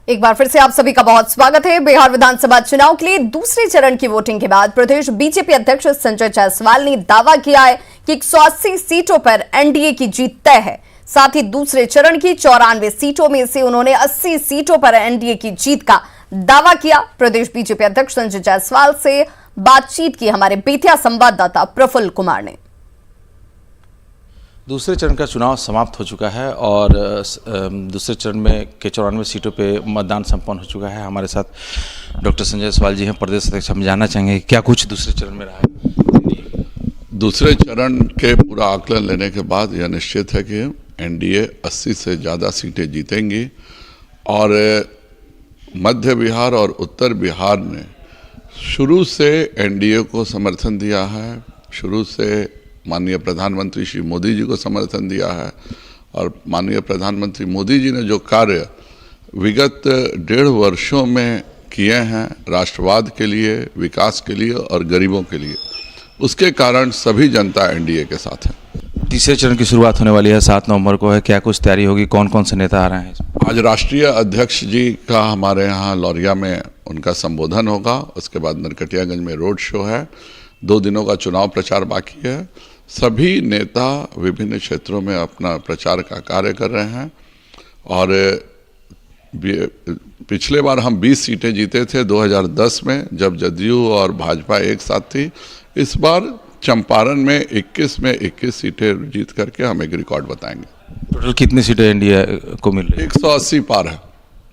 एक बार फिर से आप सभी का बहुत स्वागत है। बिहार विधानसभा चुनाव के लिए दूसरे चरण की वोटिंग के बाद प्रदेश बीजेपी अध्यक्ष संजय जायसवाल ने दावा किया है कि 180 सीटों पर एनडीए की जीत तय है। साथ ही दूसरे चरण की 94 सीटों में से उन्होंने 80 सीटों पर एनडीए की जीत का दावा किया। प्रदेश बीजेपी अध्यक्ष संजय जायसवाल से बातचीत की हमारे बेतिया संवाददाता प्रफुल्ल कुमार ने। दूसरे चरण का चुनाव समाप्त हो चुका है और दूसरे चरण में के 94 सीटों पे मतदान संपन्न हो चुका है। हमारे साथ डॉक्टर संजय जायसवाल जी हैं, प्रदेश अध्यक्ष। हम जानना चाहेंगे क्या कुछ दूसरे चरण में रहा है। दूसरे चरण के पूरा आकलन लेने के बाद यह निश्चित है कि एनडीए 80 से ज़्यादा सीटें जीतेंगी और मध्य बिहार और उत्तर बिहार ने शुरू से एनडीए को समर्थन दिया है। शुरू से माननीय प्रधानमंत्री श्री मोदी जी को समर्थन दिया है और माननीय प्रधानमंत्री मोदी जी ने जो कार्य विगत 1.5 वर्षों में किए हैं राष्ट्रवाद के लिए, विकास के लिए और गरीबों के लिए, उसके कारण सभी जनता एनडीए के साथ है। तीसरे चरण की शुरुआत होने वाली है 7 नवंबर को है। क्या कुछ तैयारी होगी? कौन कौन से नेता आ रहे हैं? आज राष्ट्रीय अध्यक्ष जी का हमारे यहाँ लौरिया में उनका संबोधन होगा। उसके बाद नरकटियागंज में रोड शो है। 2 दिनों का चुनाव प्रचार बाकी है। सभी नेता विभिन्न क्षेत्रों में अपना प्रचार का कार्य कर रहे हैं और पिछले बार हम 20 सीटें जीते थे 2010 में, जब जदयू और भाजपा एक साथ थी। इस बार चंपारण में 21 सीटें जीत करके हम एक रिकॉर्ड बताएंगे। टोटल कितनी सीटें एनडीए को मिल रही है? 180 पार है।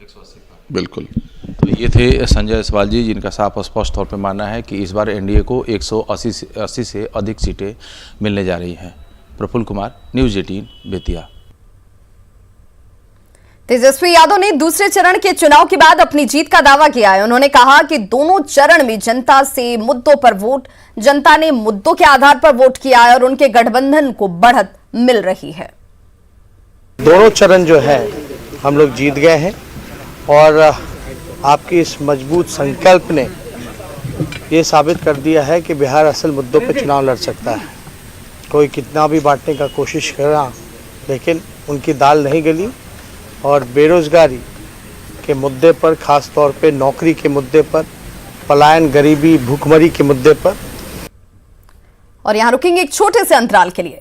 180 पार। बिल्कुल। तो ये थे संजय जायसवाल जी, जिनका साफ स्पष्ट तौर पे मानना है कि इस बार एनडीए को 180 से अधिक सीटें मिलने जा रही हैं। प्रफुल्ल कुमार, न्यूज़ 18 बेतिया। तेजस्वी यादव ने दूसरे चरण के चुनाव के बाद अपनी जीत का दावा किया है। उन्होंने कहा कि दोनों चरण में जनता से मुद्दों पर वोट, जनता ने मुद्दों के आधार पर वोट किया है और उनके गठबंधन को बढ़त मिल रही है। दोनों चरण जो है हम लोग जीत गए हैं और आपकी इस मजबूत संकल्प ने ये साबित कर दिया है कि बिहार असल मुद्दों पर चुनाव लड़ सकता है। कोई कितना भी बांटने का कोशिश करा, लेकिन उनकी दाल नहीं गली और बेरोजगारी के मुद्दे पर, खास तौर पे नौकरी के मुद्दे पर, पलायन, गरीबी, भूखमरी के मुद्दे पर। और यहाँ रुकेंगे एक छोटे से अंतराल के लिए।